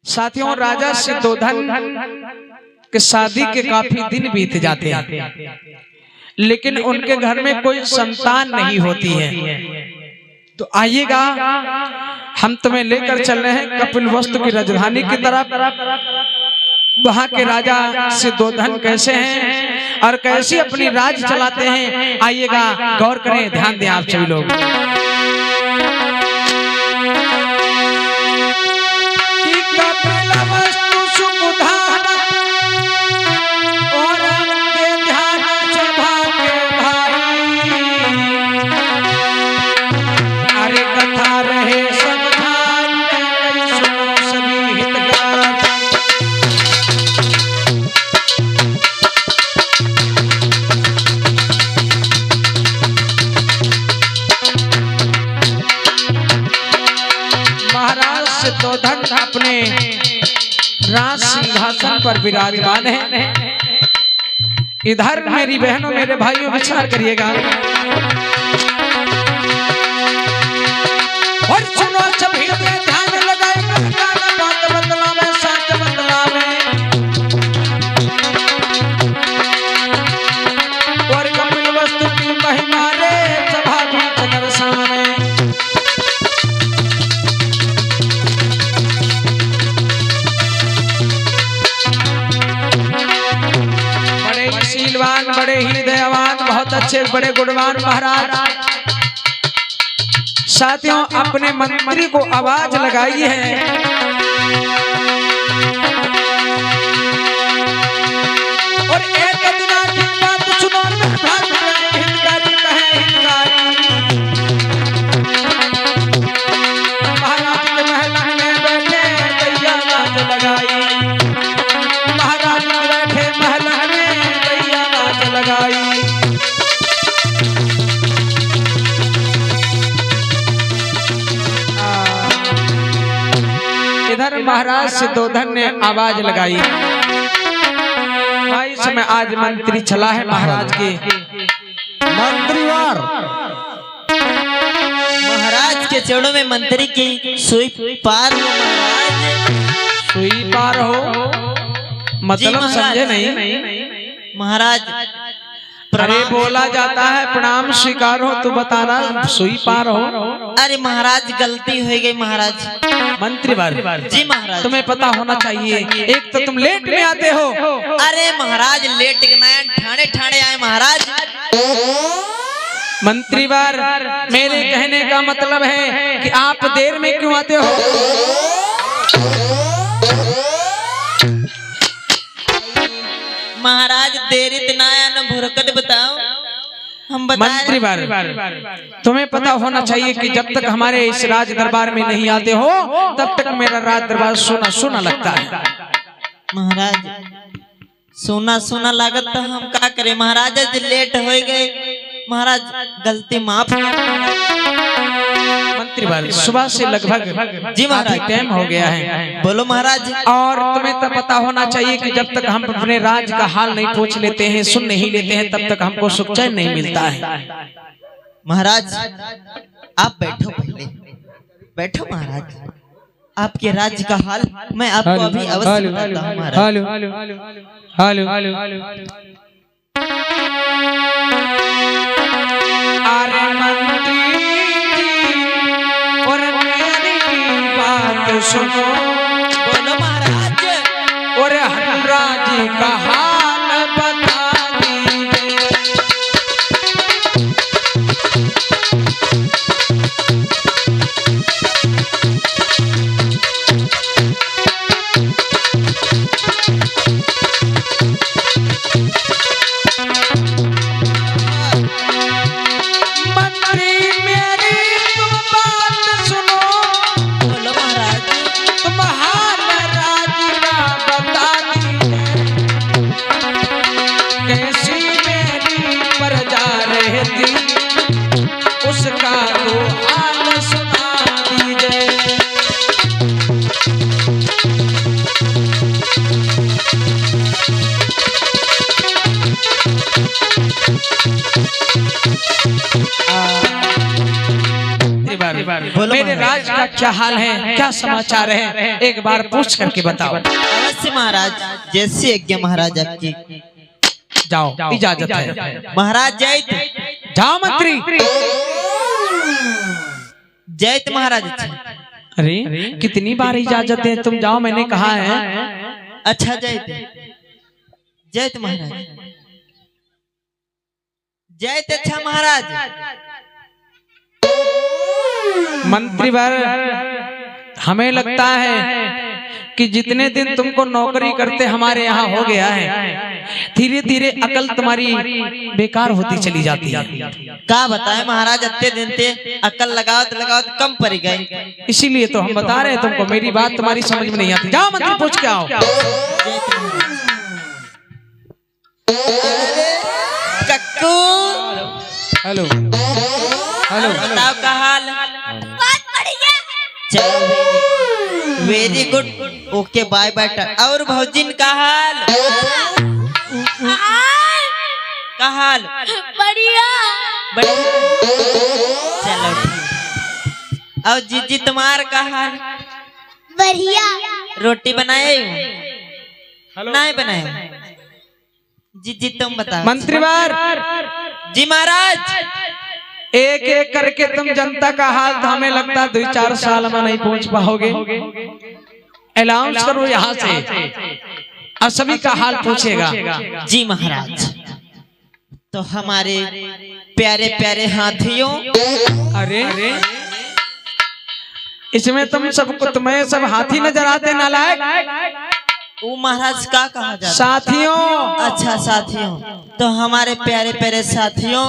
साथियों, राजा सिद्धोधन के शादी के काफी दिन बीत जाते हैं, लेकिन उनके घर में कोई संतान नहीं होती है। तो आइएगा, हम तुम्हें लेकर चल रहे हैं कपिलवस्तु की राजधानी की तरफ। वहां के राजा सिद्धोधन कैसे हैं और कैसे अपनी राज चलाते हैं, आइएगा गौर करें, ध्यान दें आप सभी लोग। सिद्धोधन अपने राज सिंहासन पर विराजमान है। इधर मेरी बहनों, मेरे भाइयों, विचार करिएगा और सुनो सभी, ध्यान लगाए, बात बदलावे, सच बदलावे। और कपिलवस्तु की महिमा रे सभा बीच दर्शावे। बड़े ही दयावान, बहुत अच्छे, बड़े गुणवान महाराज। साथियों, अपने मंत्री को आवाज लगाई है। और एक दिन की बात सुनो, हितकारी कहे हितकारी। महाराज के महल में बैठे दैया बाज लगाई। महाराज बैठे महल में दैया बाज लगाई। इधर महाराज सिद्धोधन ने आवाज लगाई। भाई समय आज मंत्री चला है महाराज के मंत्रीवार। महाराज के चरणों में मंत्री की सुई पार हो। महाराज सुई पार हो मतलब समझे नहीं महाराज। अरे बोला जाता है प्रणाम स्वीकार हो, तो बताना सुई पार हो। अरे महाराज गलती हो गई महाराज। मंत्री बार जी महाराज, तुम्हें पता होना चाहिए, एक तो तुम लेट में आते हो। अरे महाराज लेट ठाणे ठाणे आए महाराज। मंत्री बार, मेरे कहने का मतलब है कि आप देर में क्यों आते हो? महाराज देरी इतना आया न भुरकट बताओ, हम बताएं। मंत्री बार, तुम्हें पता होना चाहिए कि जब तक हमारे इस राज दरबार में नहीं आते हो, तब तक मेरा राज दरबार सोना सोना लगता है। महाराज सोना सोना लागत तो हम क्या करें महाराज, आज लेट हो गए महाराज, गलती माफ। मंत्री बार, सुबह से लगभग जी महाराज टाइम हो गया है। बोलो महाराज। और तुम्हें तो पता होना चाहिए कि जब तक हम अपने राज का हाल नहीं पूछ लेते हैं, सुन नहीं लेते हैं, तब तक हमको सुख चैन नहीं मिलता है। महाराज आप बैठो, पहले बैठो महाराज। आपके राज्य का हाल मैं आपको अभी अवश्य बताता हूं महाराज। अरे मंत्री और मेरी बात सुनो, बोलो महाराज। और राज का हाल बता दीजिए। मेरे राज का क्या हाल है, क्या समाचार है, एक बार पूछ करके बताओ। अवश्य महाराज, जैसी आज्ञा महाराज आपकी। जाओ, इजाजत है। महाराज जैत। जाओ मंत्री। जैत महाराज। अरे कितनी बार इजाजत है, तुम जाओ, मैंने कहा है। अच्छा जैत। जैत महाराज। जैत। अच्छा महाराज। मंत्री वर, हमें लगता है कि जितने दिन तुमको नौकरी करते हमारे यहाँ हो गया है, धीरे धीरे अकल तुम्हारी बेकार होती चली जाती है। क्या बताए महाराज, अत्ते दिन ते अकल लगावत लगावत कम पड़ गई। इसीलिए तो हम बता रहे हैं तुमको, मेरी बात तुम्हारी समझ में नहीं आती। जाओ मंत्री, पूछ के आओ। कक्कू। हेलो हेलो, बताओ का हाल। चलो very good, okay bye bye. और भौजिन का हाल। का हाल बढ़िया बढ़िया। चलो ठीक। और जीजी तुम्हार का हाल। बढ़िया। रोटी बनाए नहीं बनाए। जीजी तुम बताओ। मंत्रीवार जी महाराज। एक एक करके तुम जनता का हाल तो हमें लगता है 2-4 साल में नहीं पहुंच पाओगे। अनाउंस करो यहाँ से और सभी का हाल पूछेगा। जी महाराज। तो हमारे प्यारे प्यारे हाथियों। अरे इसमें तुम सबको, तुम्हें सब हाथी नजर आते नालायक। वो महाराज का कहा जाता? साथियों। अच्छा साथियों। तो हमारे प्यारे प्यारे साथियों,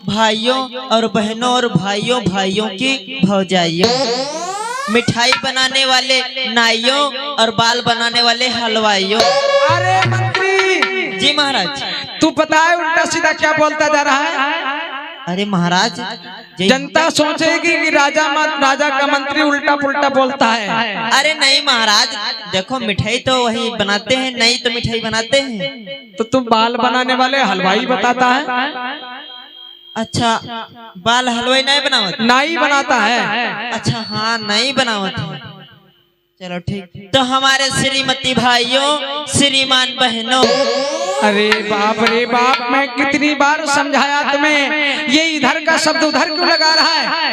भाइयों और बहनों और भाइयों की भौजाइयों, मिठाई बनाने वाले नाइयों और बाल बनाने वाले हलवाइयों। अरे मंत्री जी महाराज। तू पता है उल्टा सीधा क्या बोलता जा रहा है? अरे महाराज, जनता सोचेगी कि राजा का मंत्री उल्टा पुल्टा बोलता है। अरे नहीं महाराज, देखो मिठाई तो वही बनाते हैं, नहीं तो मिठाई बनाते हैं। तो तुम बाल बनाने वाले हलवाई बताता है? अच्छा, बाल हलवाई नहीं बनावत? नहीं बनाता है। अच्छा हाँ, नहीं बनावत है। चलो ठीक। तो हमारे श्रीमती भाइयों, श्रीमान बहनों। अरे रे बाप, मैं कितनी बार समझाया तुम्हें, ये इधर का शब्द उधर क्यों लगा रहा है?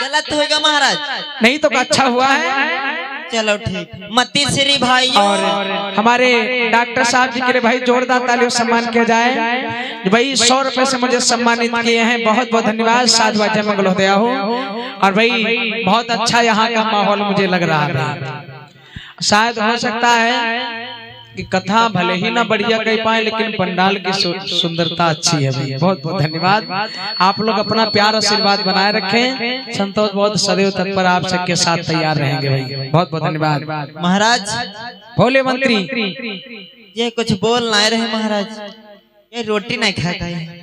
गलत होगा महाराज। नहीं तो अच्छा हुआ है। चलो ठीक। मती श्री भाइयों। और हमारे डॉक्टर साहब जी के लिए भाई जोरदार तालियों सम्मान किया जाए। भाई 100 रुपए से मुझे सम्मानित किए हैं, बहुत बहुत धन्यवाद। साधु वाद्य मंगलोदया हो। और भाई बहुत अच्छा यहाँ का माहौल मुझे लग रहा है। शायद हो सकता है कि कथा भले ही ना बढ़िया कह पाए, लेकिन पंडाल की सुंदरता अच्छी है भाई। बहुत बहुत धन्यवाद। आप लोग अपना प्यार आशीर्वाद बनाए रखें। संतोष बहुत सदैव तत्पर आप सबके साथ तैयार रहेंगे भाई। बहुत बहुत धन्यवाद महाराज। भोले मंत्री, ये कुछ बोल ना रहे महाराज, ये रोटी नहीं खाता है।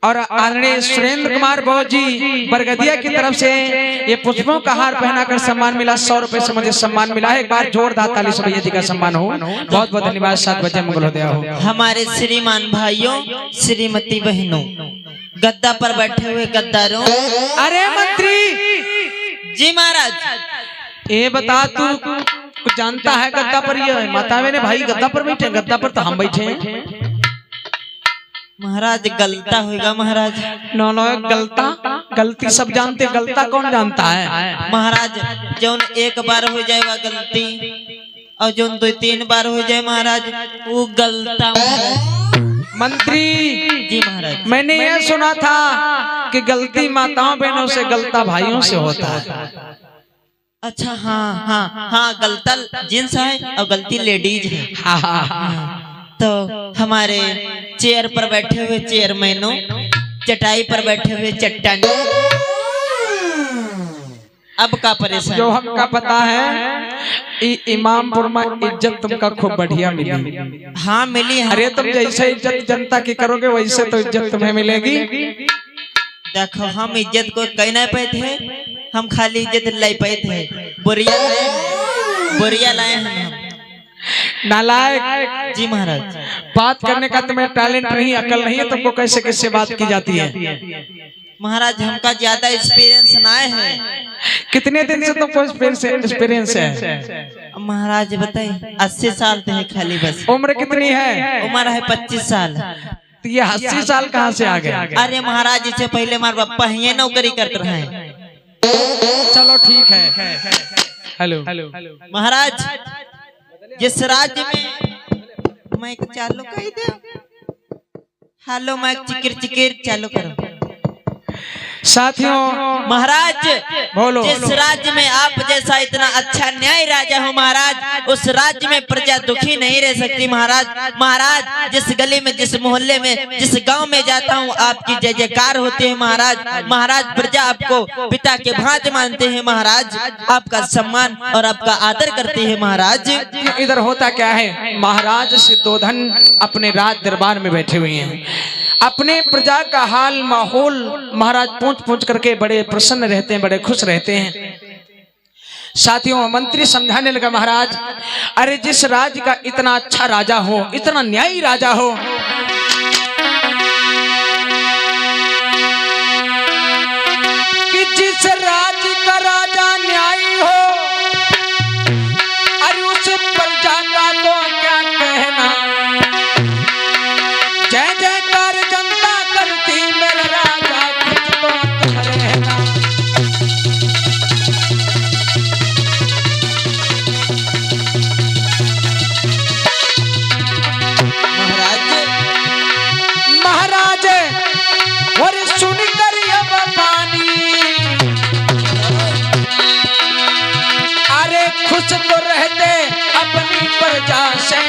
और आदरणीय सुरेंद्र कुमार बहुत जी बरगदिया की तरफ से ये पुष्पों का हार पहनाकर सम्मान मिला। 100 रुपए से मुझे सम्मान मिला है। एक बार जोरदार ताली से भैया जी का सम्मान हो। बहुत बहुत धन्यवाद। 7 बजे मंगलोदय हो। हमारे श्रीमान भाइयों, श्रीमती बहनों, गद्दा पर बैठे हुए गद्दारों। अरे मंत्री जी महाराज। ये बता, तू कुछ जानता है गद्दा पर? ये मातावे ने भाई गद्दा पर बैठे, गद्दा पर तो हम बैठे हैं। महाराज गलता होगा महाराज। नो गलती सब जानते, गलता कौन जानता है? महाराज जो एक बार हो जाएगा गलती, और जो 2-3 बार हो जाए महाराज, वो गलता महाराज। मंत्री जी महाराज। मैंने ये सुना था कि गलती माताओं बहनों से, गलता भाइयों से होता है। अच्छा हाँ हाँ हाँ, गलता जेंट्स है और गलती लेडीज है। हाँ। तो हमारे चेयर पर बैठे हुए चेयरमैनों, चटाई पर बैठे हुए चट्टानों, अब का परेशान जो हमका पता है इमामपुर में इज्जत तुमका खूब बढ़िया मिली। हाँ मिली। अरे तुम जैसे इज्जत जनता की करोगे वैसे तो इज्जत तुम्हें मिलेगी। देखो हम इज्जत को कह नहीं पाए थे, हम खाली इज्जत लाई पाए थे। बोरिया लाए हम। नालायक। जी महाराज। बात करने का तुम्हें टैलेंट नहीं, अकल नहीं है, तुमको कैसे कैसे बात की जाती है? महाराज हमका ज्यादा एक्सपीरियंस ना है। कितने दिन से तुमको एक्सपीरियंस है? महाराज बताइए। 80 साल तो है खाली बस। उम्र कितनी है? उम्र है 25 साल। तो ये 80 साल कहाँ से आ गया? अरे महाराज इससे पहले हमारे पापा ही नौकरी करते रहे। चलो ठीक है। हेलो महाराज जिस राज्य में मैं चालू कही दे। हेलो मैं चिकिर चिकिर चालू करो। साथियों महाराज बोलो। जिस राज्य में आप जैसा इतना अच्छा न्याय राजा हो महाराज, उस राज्य में प्रजा दुखी नहीं रह सकती महाराज। महाराज जिस गली में, जिस मोहल्ले में, जिस गांव में जाता हूं आपकी जय जयकार होती है महाराज। महाराज प्रजा आपको पिता के भांति मानते हैं महाराज, आपका सम्मान और आपका आदर करते हैं महाराज। इधर होता क्या है? महाराज सिद्धोधन अपने राज दरबार में बैठे हुए हैं, अपने प्रजा का हाल माहौल महाराज पूछ करके बड़े प्रसन्न रहते हैं, बड़े खुश रहते हैं। साथियों मंत्री समझाने लगा, महाराज अरे जिस राज्य का इतना अच्छा राजा हो, इतना न्यायी राजा हो, कि जिस राज्य का राजा न्यायी हो, अरे उस प्रजा का तो क्या कहना। जय जयकार जनता करती, मेरा राजा कुछ तो तुम रहना। महाराज और सुनकर अब पानी, अरे खुश तो रहते अपनी प्रजा से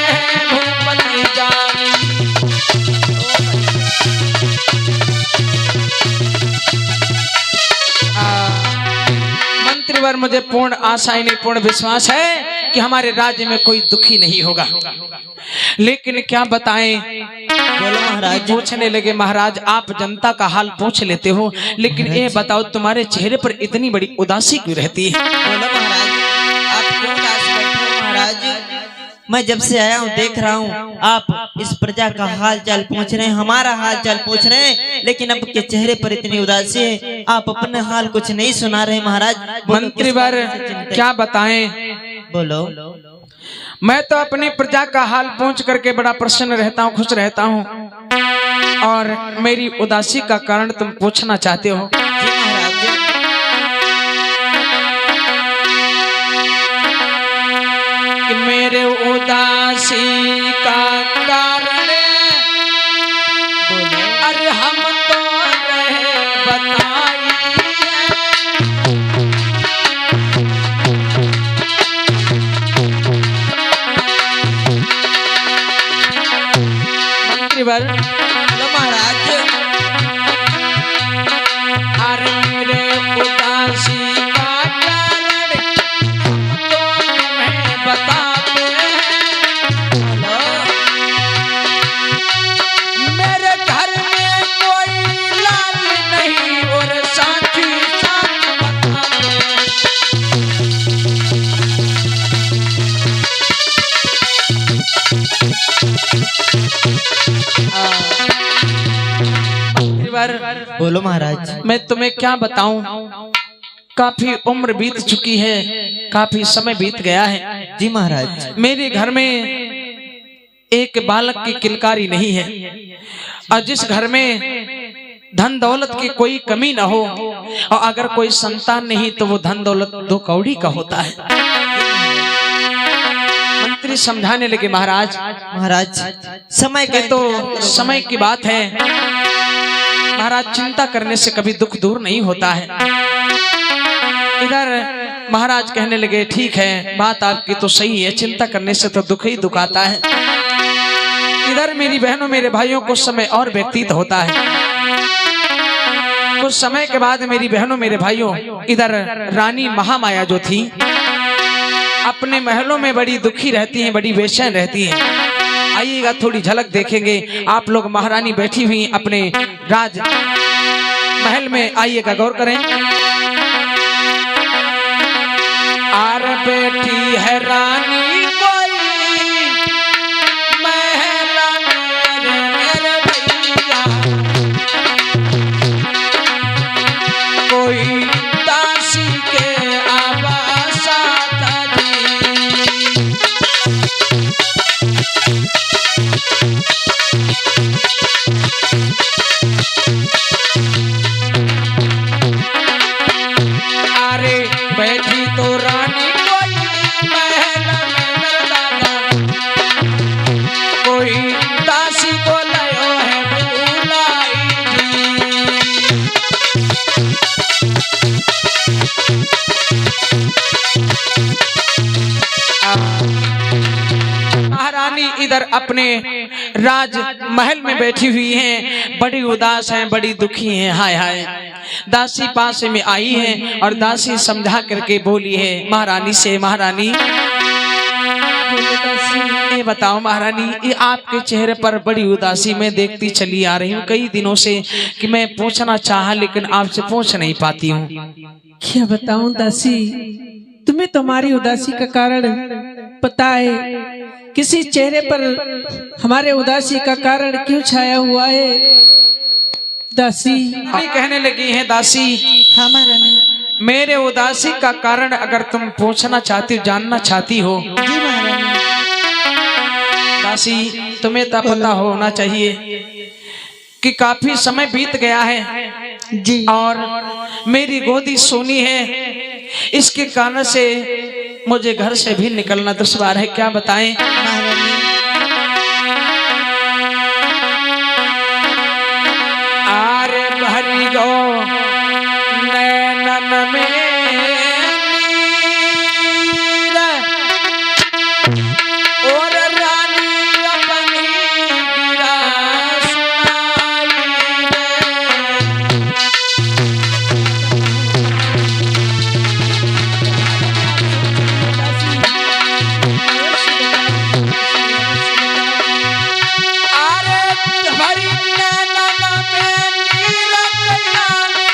भूपति जानी। मंत्रीवर मुझे पूर्ण आशा ही नहीं, पूर्ण विश्वास है कि हमारे राज्य में कोई दुखी नहीं होगा। लेकिन क्या बताएं? बोलो महाराज। पूछने लगे, महाराज आप जनता का हाल पूछ लेते हो, लेकिन ये बताओ तुम्हारे चेहरे पर इतनी बड़ी उदासी क्यों रहती है? बोलो महाराज आप क्यों उदास बैठे हो महाराज? मैं जब से आया हूँ देख रहा हूँ आप इस प्रजा का हाल चाल पूछ रहे हैं, हमारा हाल चाल पूछ रहे हैं, लेकिन आपके चेहरे पर इतनी उदासी है, आप अपने हाल कुछ नहीं सुना रहे महाराज। मंत्रीवर क्या बताएं? बोलो। मैं तो अपनी प्रजा का हाल पूछ करके बड़ा प्रसन्न रहता हूँ, खुश रहता हूँ, और मेरी उदासी का कारण तुम पूछना चाहते हो। जी महाराज। कि मेरे उदासी का कारण अरे हम तो रहे बताइए। मंत्रीवर बोलो महाराज। अरे मेरे उदासी का कारण हम तो तुम्हें बताते हैं। मेरे घर में कोई लाल नहीं और साची साच बताते हैं। बोलो महाराज। मैं तुम्हें क्या बताऊं, काफी उम्र बीत चुकी है, काफी समय बीत गया है। जी महाराज। मेरे घर में एक बालक की किलकारी नहीं है, और जिस घर में धन दौलत की कोई कमी न हो, और अगर कोई संतान नहीं तो वो धन दौलत दो कौड़ी का होता है। मंत्री समझाने लगे, महाराज महाराज समय ये तो समय की बात है महाराज, चिंता करने से कभी दुख दूर नहीं होता है। इधर महाराज कहने लगे, ठीक है बात आपकी तो सही है, चिंता करने से तो दुख ही दुख आता है। इधर मेरी बहनों मेरे भाइयों कुछ समय और व्यतीत होता है। कुछ समय के बाद मेरी बहनों मेरे भाइयों, इधर रानी महामाया जो थी अपने महलों में बड़ी दुखी रहती हैं, बड़ी बेचैन रहती हैं। आइएगा थोड़ी झलक देखेंगे आप लोग। महारानी बैठी हुई अपने राज महल में, आइएगा गौर करें। आर बैठी है रानी कोई इधर अपने राज महल में बैठी हुई हैं, बड़ी उदास हैं, बड़ी दुखी हैं। हाय हाय। दासी पास में आई है और दासी समझा करके बोली है महारानी से, महारानी ये बताओ महारानी, ये आपके चेहरे पर बड़ी उदासी मैं देखती चली आ रही हूँ कई दिनों से कि मैं पूछना चाहा लेकिन आपसे पूछ नहीं पाती हूँ। क्या बताऊं दासी, तुम्हें तुम्हारी उदासी का कारण पता है? किसी चेहरे पर हमारे उदासी का कारण क्यों छाया हुआ है दासी? कहने लगी है दासी, हाँ महारानी। मेरे उदासी का कारण अगर तुम पूछना चाहती हो, जानना चाहती हो, जी महारानी। दासी तुम्हें तो पता होना चाहिए कि काफी समय बीत गया है जी। और मेरी गोदी सोनी है, इसके कारण से मुझे घर से भी निकलना दुश्वार है। क्या बताएं महारानी। आरे भरी गो नैनन में नीर, और रानी अपनी गिरा सुनाई रे। आरे भरी नैनन में नीर कल्याणी,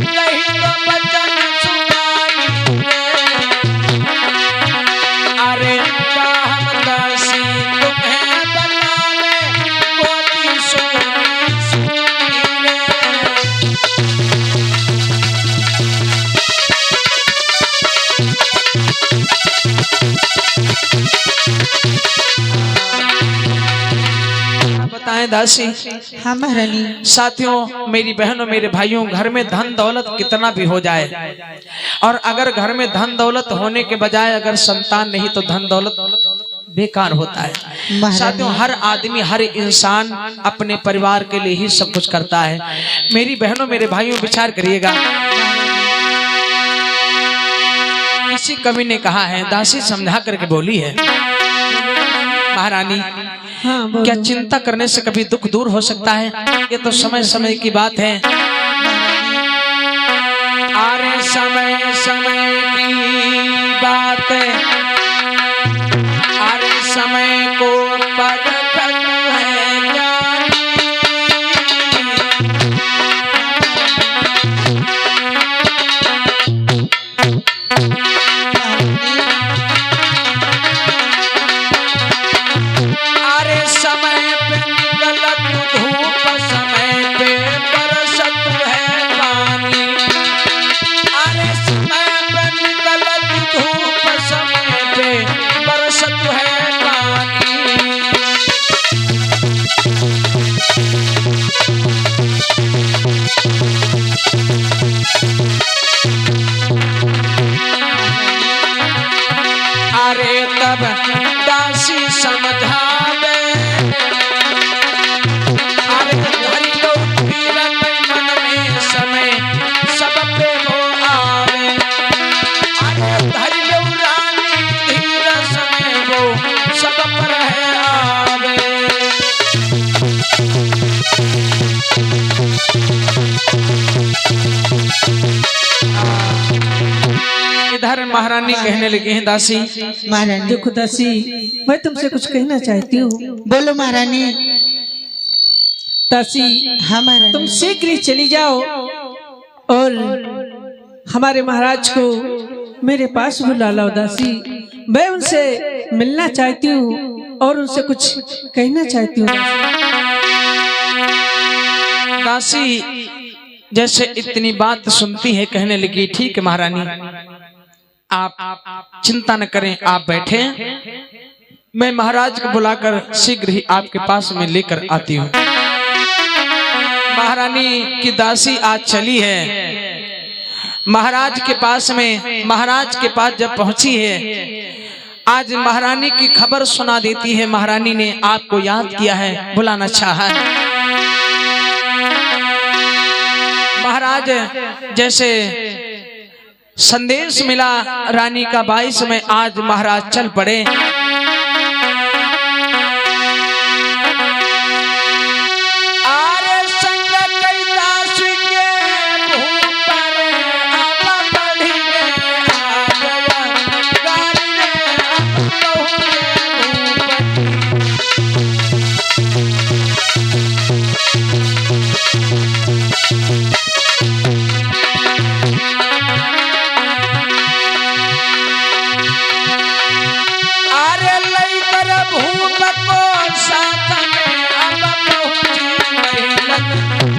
रही तो बचन सुनाई रे। अरे हम दासी तुम्हें बनावे गोदी सोनी सुनी रे। बताएं दासी। हाँ महारानी। साथियों, मेरी बहनों, मेरे भाइयों, घर में धन दौलत कितना भी हो जाए और अगर घर में धन दौलत होने के बजाय अगर संतान नहीं तो धन दौलत बेकार होता है। साथियों, हर आदमी, हर इंसान अपने परिवार के लिए ही सब कुछ करता है। मेरी बहनों, मेरे भाइयों, विचार करिएगा। किसी कवि ने कहा है, दासी समझा करके बोली है, महारानी हाँ बोलो। क्या चिंता करने से कभी दुख दूर हो सकता है? ये तो समय समय की बात है। अरे समय समय की बात है, अरे समय को परखत है ज्ञानी। अरे समय पे निकलत धूप, समय पे बरसत है पानी। अरे समय पे निकलत धूप, समय पे बरसत है पानी। अरे तब दासी समझावे, अरे धरी लो फिरत मन में समय सब पे वो आवे। अरे धरी लो रानी धीर समय वो सब पर है आवे। इधर महारानी कहने लगी हैं, दासी महारानी। देखो दासी, मैं तुमसे कुछ कहना चाहती हूँ। बोलो महारानी। दासी हाँ महारानी। तुम शीघ्र ही चली जाओ और हमारे महाराज को मेरे पास बुला लाओ दासी। मैं उनसे मिलना चाहती हूँ और उनसे कुछ कहना चाहती हूँ। दासी जैसे इतनी बात सुनती है कहने लगी, ठीक है महारानी, आप चिंता न करें, आप बैठे, मैं महाराज को बुलाकर शीघ्र ही आपके पास में लेकर आती हूँ। महारानी की दासी आज चली है महाराज के पास में। महाराज के पास जब पहुंची है, आज महारानी की खबर सुना देती है। महारानी ने आपको याद किया है, बुलाना चाहा है। महाराज जैसे संदेश मिला रानी का 22 में, आज महाराज चल पड़े।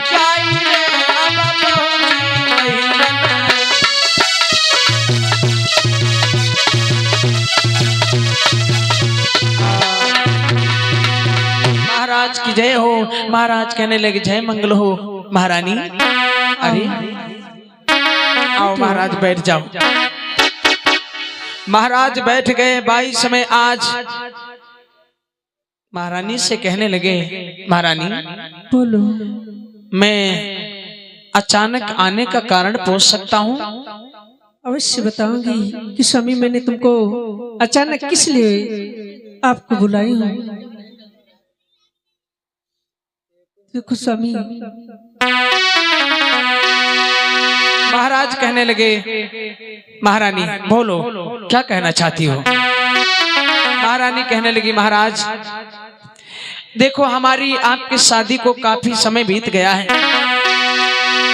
गाई रे अब पहुंची महिरन। महाराज की जय हो। महाराज कहने लगे जय मंगल हो महारानी। अरे आओ महाराज बैठ जाओ। महाराज बैठ गए। 22 में आज महारानी से कहने लगे महारानी बोलो। मैं अचानक आने का कारण पूछ सकता हूँ? अवश्य बताऊंगी कि स्वामी मैंने तुमको अचानक किस लिए आपको बुलाई हूँ। देखो स्वामी। महाराज कहने लगे महारानी बोलो क्या कहना चाहती हो? महारानी कहने लगी महाराज देखो हमारी आपकी शादी को काफी समय बीत गया है।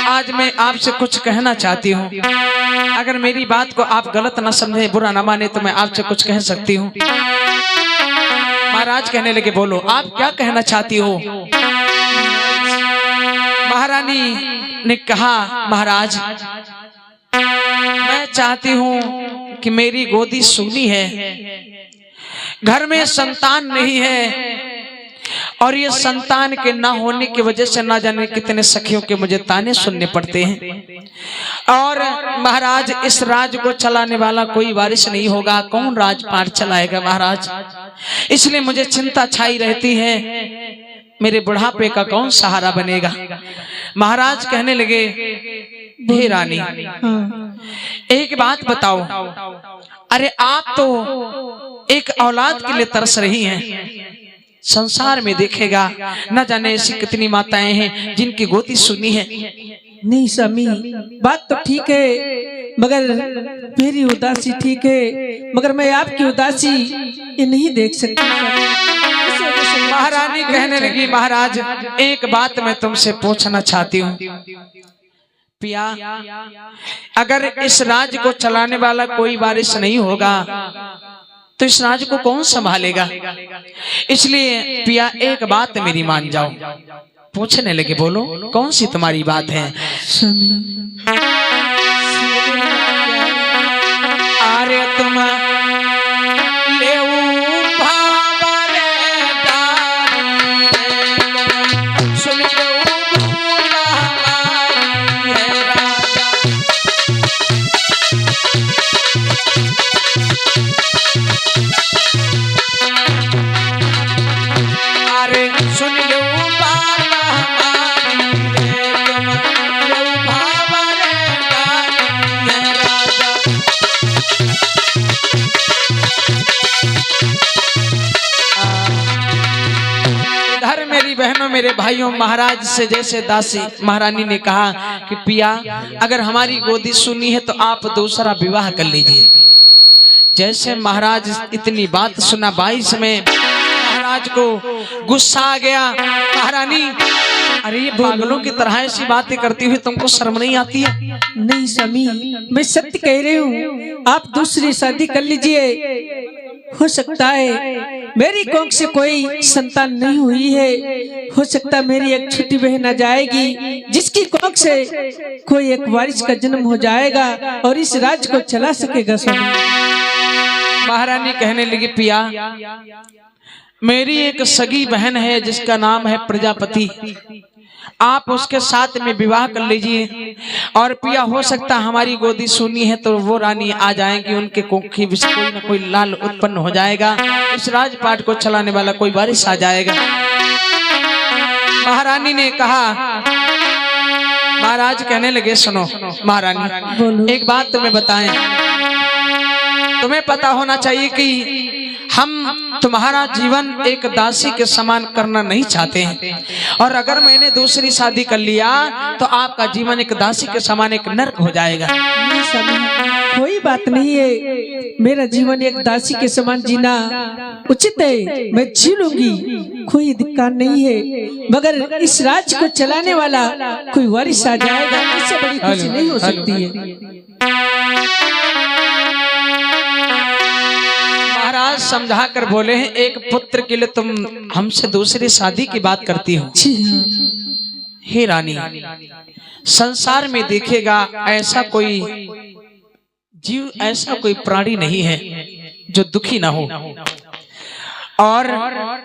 आज मैं आपसे कुछ कहना चाहती हूँ। अगर मेरी बात को आप गलत न समझे बुरा न माने तो मैं आपसे कुछ कह सकती हूँ। महाराज कहने लगे बोलो आप क्या कहना चाहती हो? महारानी ने कहा महाराज मैं चाहती हूँ कि मेरी गोदी सूनी है, घर में संतान नहीं है और ये संतान के ना होने की वजह से ना जाने कितने सखियों के मुझे ताने सुनने पड़ते हैं। और महाराज इस राज को चलाने वाला कोई वारिस नहीं होगा, कौन राजपाट चलाएगा महाराज? इसलिए मुझे चिंता छाई रहती है मेरे बुढ़ापे का कौन सहारा बनेगा। महाराज कहने लगे हे रानी एक बात बताओ, अरे आप तो एक औलाद के लिए तरस रही हैं। संसार में देखेगा न जाने ऐसी कितनी माताएं हैं जिनकी गोदी सुनी है। नहीं स्वामी बात तो ठीक है मगर मेरी उदासी ठीक है, मगर मैं आपकी उदासी ये नहीं देख सकती। महारानी कहने लगी महाराज एक बात मैं तुमसे पूछना चाहती हूँ पिया, अगर इस राज को चलाने वाला कोई वारिस नहीं होगा तो इस राज को कौन संभालेगा? इसलिए पिया एक बात मेरी मान जाओ। पूछने लगे बोलो कौन सी तुम्हारी बात है? अरे तुम बहनों मेरे भाइयों महाराज से जैसे दासी महारानी ने कहा कि पिया अगर हमारी गोदी सुनी है तो आप दूसरा विवाह कर लीजिए। जैसे महाराज इतनी बात सुना 22 में महाराज को गुस्सा आ गया। महारानी अरे ये पागलों की तरह ऐसी बातें करती हुई तुमको शर्म नहीं आती है? नहीं स्वामी मैं सत्य कह रही हूँ, आप दूसरी शादी कर लीजिए। हो सकता है मेरी कोख से कोई संतान नहीं हुई है, हो सकता मेरी एक छोटी बहन आ जाएगी जिसकी कोख से कोई एक वारिस का जन्म हो जाएगा और इस राज को चला सकेगा। स्वामी महारानी कहने लगी पिया मेरी एक सगी बहन है जिसका नाम है प्रजापति, आप उसके साथ में विवाह कर लीजिए और पिया हो सकता हमारी गोदी सुनी है तो वो रानी आ जाएंगी, उनके कोखी में कोई न कोई लाल उत्पन्न हो जाएगा, इस राजपाट को चलाने वाला कोई वारिस आ जाएगा। महारानी ने कहा महाराज कहने लगे सुनो महारानी एक बात तुम्हें बताएं, तुम्हें पता होना चाहिए कि हम तुम्हारा जीवन एक दासी के समान करना नहीं चाहते हैं और अगर मैंने दूसरी शादी कर लिया तो आपका जीवन एक दासी के समान एक नरक हो जाएगा। कोई बात नहीं है, मेरा जीवन एक दासी के समान जीना उचित है, मैं जी लूंगी, कोई दिक्कत नहीं है, मगर इस राज्य को चलाने वाला कोई वारिस आ जाएगा इससे बड़ी खुशी नहीं हो सकती है। महाराज समझा कर बोले हैं एक पुत्र के लिए तुम हमसे दूसरी शादी की बात करती हो? हे रानी, संसार में देखेगा ऐसा कोई जीव, ऐसा कोई प्राणी नहीं है जो दुखी ना हो। और